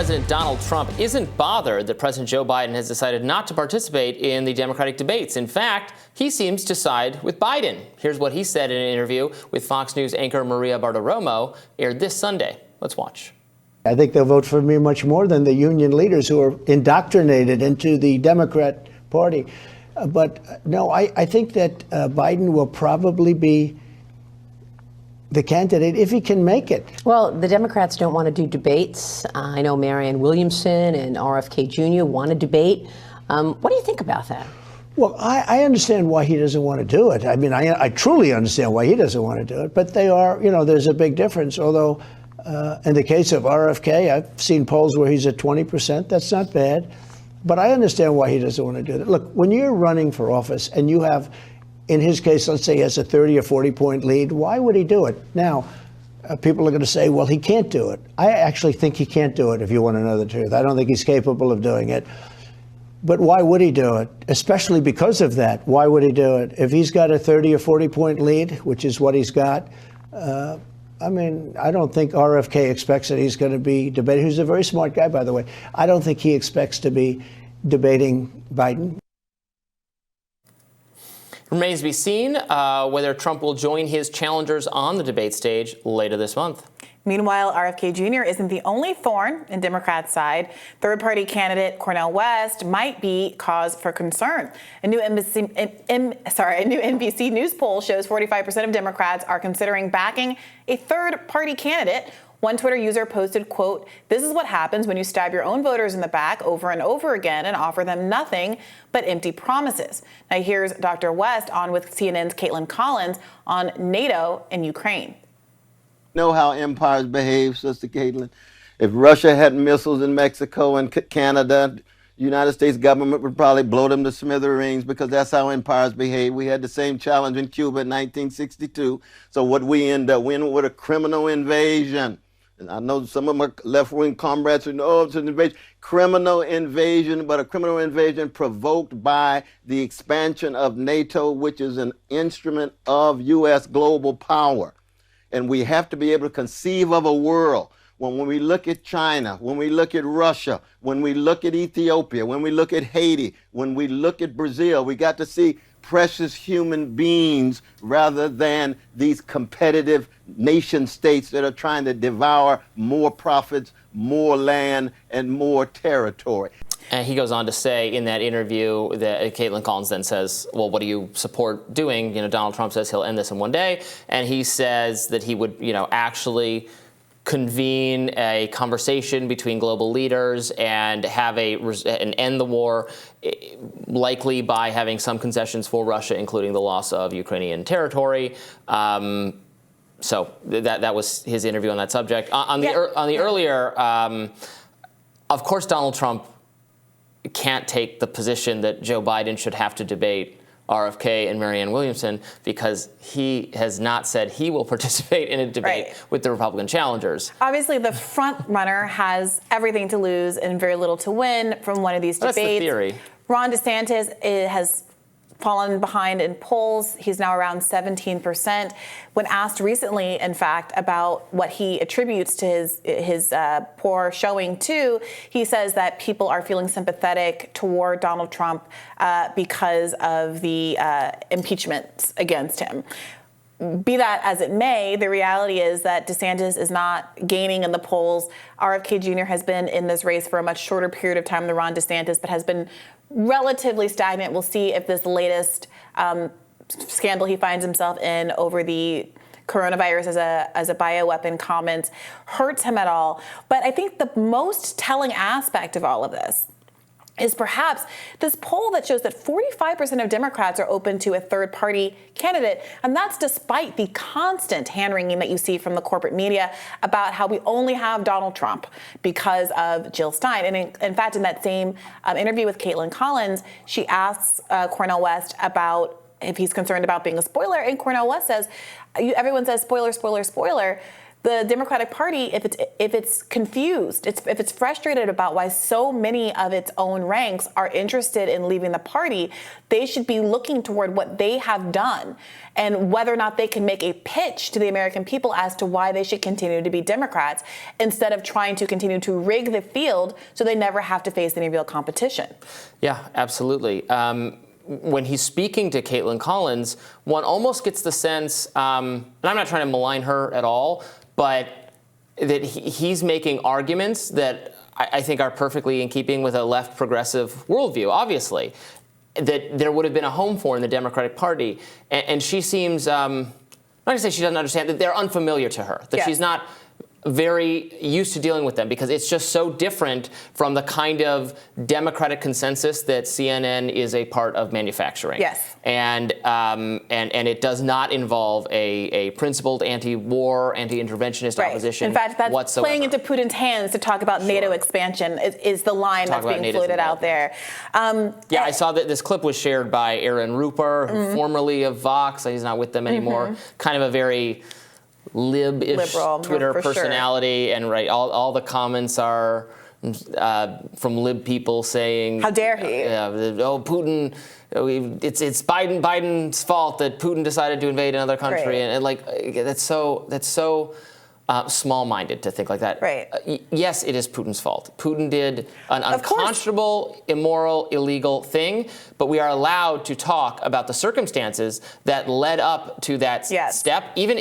President Donald Trump isn't bothered that President Joe Biden has decided not to participate in the Democratic debates. In fact, he seems to side with Biden. Here's what he said in an interview with Fox News anchor Maria Bartiromo, aired this Sunday. Let's watch. I think they'll vote for me much more than the union leaders who are indoctrinated into the Democrat Party. But no, I think that Biden will probably be the candidate if he can make it. Well, the Democrats don't want to do debates. I know Marianne Williamson and RFK Jr. want to debate. What do you think about that? Well, I understand why he doesn't want to do it. I mean, I truly understand why he doesn't want to do it. But they are, there's a big difference. Although in the case of RFK, I've seen polls where he's at 20%. That's not bad. But I understand why he doesn't want to do that. Look, when you're running for office and you have, in his case, let's say he has a 30 or 40 point lead, why would he do it? Now, people are going to say, well, he can't do it. I actually think he can't do it, if you want to know the truth. I don't think he's capable of doing it. But why would he do it? Especially because of that. Why would he do it? If he's got a 30 or 40 point lead, which is what he's got, I don't think RFK expects that he's going to be debating. He's a very smart guy, by the way. I don't think he expects to be debating Biden. Remains to be seen whether Trump will join his challengers on the debate stage later this month. Meanwhile, RFK Jr. isn't the only thorn in Democrats' side. Third-party candidate Cornel West might be cause for concern. A new NBC News poll shows 45% of Democrats are considering backing a third-party candidate. One Twitter user posted, quote, "This is what happens when you stab your own voters in the back over and over again and offer them nothing but empty promises." Now here's Dr. West on with CNN's Caitlin Collins on NATO and Ukraine. Know how empires behave, Sister Caitlin. If Russia had missiles in Mexico and Canada, the United States government would probably blow them to smithereens because that's how empires behave. We had the same challenge in Cuba in 1962. So what we end up with a criminal invasion. And I know some of my left-wing comrades who know it's an invasion. Criminal invasion, but a criminal invasion provoked by the expansion of NATO, which is an instrument of U.S. global power. And we have to be able to conceive of a world when we look at China, when we look at Russia, when we look at Ethiopia, when we look at Haiti, when we look at Brazil, we got to see precious human beings rather than these competitive nation states that are trying to devour more profits, more land, and more territory. And he goes on to say in that interview that Caitlin Collins then says, well, what do you support doing? Donald Trump says he'll end this in one day. And he says that he would, actually convene a conversation between global leaders and have and end the war, likely by having some concessions for Russia, including the loss of Ukrainian territory. So that was his interview on that subject. On the earlier, of course, Donald Trump can't take the position that Joe Biden should have to debate RFK and Marianne Williamson because he has not said he will participate in a debate with the Republican challengers. Obviously, the front runner has everything to lose and very little to win from one of these debates. That's the theory. Ron DeSantis has fallen behind in polls. He's now around 17%. When asked recently, in fact, about what he attributes to his poor showing to, he says that people are feeling sympathetic toward Donald Trump because of the impeachments against him. Be that as it may, the reality is that DeSantis is not gaining in the polls. RFK Jr. has been in this race for a much shorter period of time than Ron DeSantis, but has been relatively stagnant. We'll see if this latest scandal he finds himself in over the coronavirus as a bioweapon comment hurts him at all. But I think the most telling aspect of all of this is perhaps this poll that shows that 45% of Democrats are open to a third-party candidate, and that's despite the constant hand-wringing that you see from the corporate media about how we only have Donald Trump because of Jill Stein. And in fact, in that same interview with Caitlin Collins, she asks Cornel West about if he's concerned about being a spoiler, and Cornel West says, everyone says spoiler, spoiler, spoiler. the Democratic Party, if it's confused, if it's frustrated about why so many of its own ranks are interested in leaving the party, they should be looking toward what they have done and whether or not they can make a pitch to the American people as to why they should continue to be Democrats instead of trying to continue to rig the field so they never have to face any real competition. Yeah, absolutely. When he's speaking to Caitlin Collins, one almost gets the sense, and I'm not trying to malign her at all, but that he's making arguments that I think are perfectly in keeping with a left progressive worldview, obviously, that there would have been a home for in the Democratic Party. And she seems, I'm not going to say she doesn't understand, that they're unfamiliar to her, that yes. she's not very used to dealing with them because it's just so different from the kind of democratic consensus that CNN is a part of manufacturing. Yes. And it does not involve a principled anti-war, anti-interventionist opposition. In fact, that's whatsoever. playing into Putin's hands to talk about NATO expansion is the line that's being floated out there. Yeah, I saw that this clip was shared by Aaron Rupert, formerly of Vox. He's not with them anymore. Kind of a very lib-ish liberal, Twitter for personality, sure. And all the comments are from lib people saying, "How dare he? Putin! It's Biden's fault that Putin decided to invade another country." Right. And like that's so small-minded to think like that. Right. Yes, it is Putin's fault. Putin did an unconscionable, immoral, illegal thing, but we are allowed to talk about the circumstances that led up to that step, even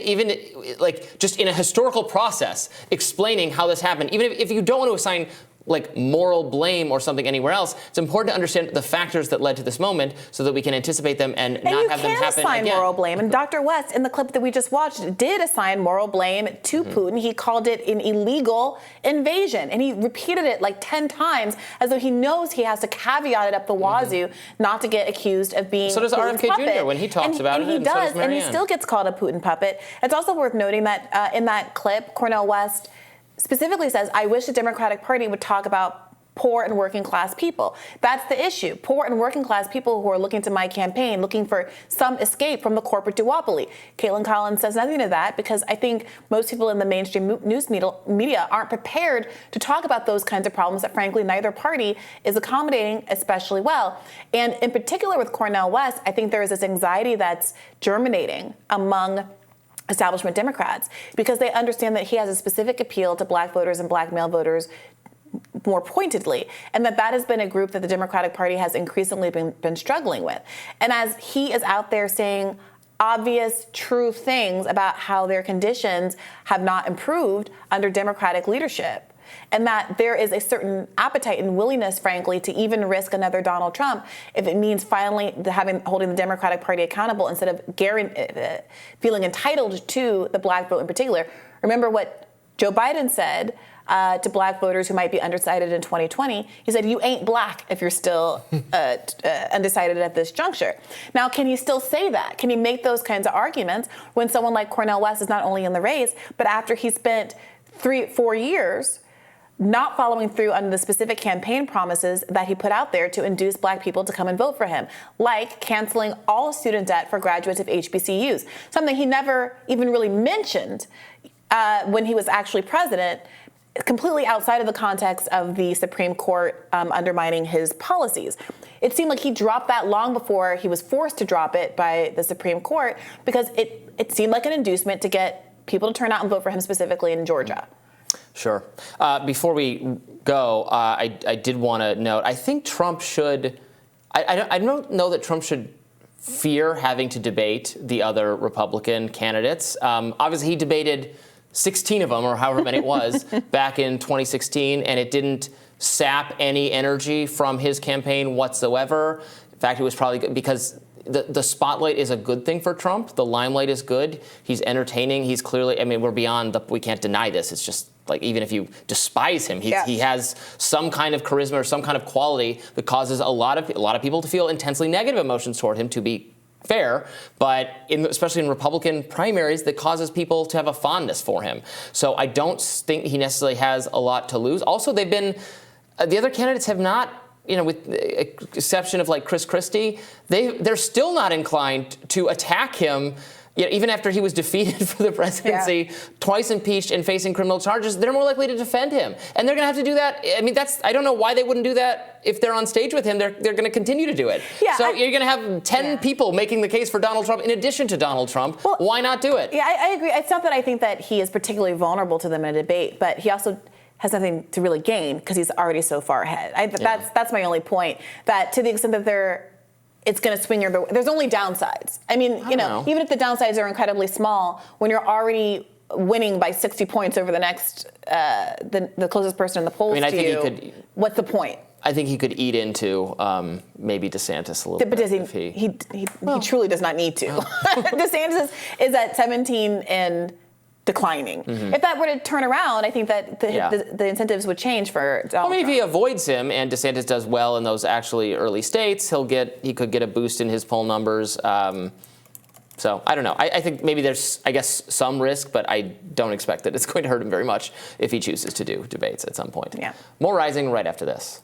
like just in a historical process, explaining how this happened. Even if you don't want to assign like moral blame or something anywhere else, it's important to understand the factors that led to this moment so that we can anticipate them and not have them happen again. And you can assign moral blame. And Dr. West, in the clip that we just watched, did assign moral blame to Putin. He called it an illegal invasion. And he repeated it like 10 times as though he knows he has to caveat it up the wazoo not to get accused of being So does Putin's RFK puppet. Jr. when he talks about it. And he does, so and he still gets called a Putin puppet. It's also worth noting that in that clip, Cornel West specifically says, "I wish the Democratic Party would talk about poor and working class people." That's the issue. Poor and working class people who are looking to my campaign, looking for some escape from the corporate duopoly. Caitlin Collins says nothing to that because I think most people in the mainstream news media aren't prepared to talk about those kinds of problems that, frankly, neither party is accommodating especially well. And in particular with Cornel West, I think there is this anxiety that's germinating among establishment Democrats because they understand that he has a specific appeal to black voters and black male voters more pointedly, and that has been a group that the Democratic Party has increasingly been struggling with. And as he is out there saying obvious, true things about how their conditions have not improved under Democratic leadership, and that there is a certain appetite and willingness, frankly, to even risk another Donald Trump if it means finally holding the Democratic Party accountable instead of feeling entitled to the black vote in particular. Remember what Joe Biden said to black voters who might be undecided in 2020. He said, "You ain't black if you're still undecided at this juncture." Now, can he still say that? Can he make those kinds of arguments when someone like Cornel West is not only in the race, but after he spent 3-4 years not following through on the specific campaign promises that he put out there to induce black people to come and vote for him, like canceling all student debt for graduates of HBCUs, something he never even really mentioned when he was actually president, completely outside of the context of the Supreme Court undermining his policies. It seemed like he dropped that long before he was forced to drop it by the Supreme Court because it seemed like an inducement to get people to turn out and vote for him specifically in Georgia. Sure. Before we go, I did want to note, I think Trump should, I don't know that Trump should fear having to debate the other Republican candidates. Obviously, he debated 16 of them, or however many it was, back in 2016, and it didn't sap any energy from his campaign whatsoever. In fact, it was probably good because the spotlight is a good thing for Trump. The limelight is good. He's entertaining. He's clearly, I mean, we're beyond we can't deny this. It's just like, even if you despise him, he has some kind of charisma or some kind of quality that causes a lot of people to feel intensely negative emotions toward him, to be fair, but especially in Republican primaries, that causes people to have a fondness for him. So I don't think he necessarily has a lot to lose. Also, they've been, the other candidates have not, with the exception of like Chris Christie, they're still not inclined to attack him even after he was defeated for the presidency, twice impeached and facing criminal charges, they're more likely to defend him. And they're going to have to do that. I mean, I don't know why they wouldn't do that if they're on stage with him. They're going to continue to do it. Yeah, so you're going to have 10 people making the case for Donald Trump in addition to Donald Trump. Well, why not do it? Yeah, I agree. It's not that I think that he is particularly vulnerable to them in a debate, but he also has nothing to really gain because he's already so far ahead. That's my only point. That to the extent that it's going to swing your. There's only downsides. I mean, even if the downsides are incredibly small, when you're already winning by 60 points over the next, the closest person in the polls to you, what's the point? I think he could eat into maybe DeSantis a little bit. But does he truly does not need to. DeSantis is at 17 and declining. Mm-hmm. If that were to turn around, I think that the incentives would change for Donald Trump. If he avoids him and DeSantis does well in those actually early states, he could get a boost in his poll numbers. So I don't know. I think maybe there's, some risk, but I don't expect that it's going to hurt him very much if he chooses to do debates at some point. Yeah. More Rising right after this.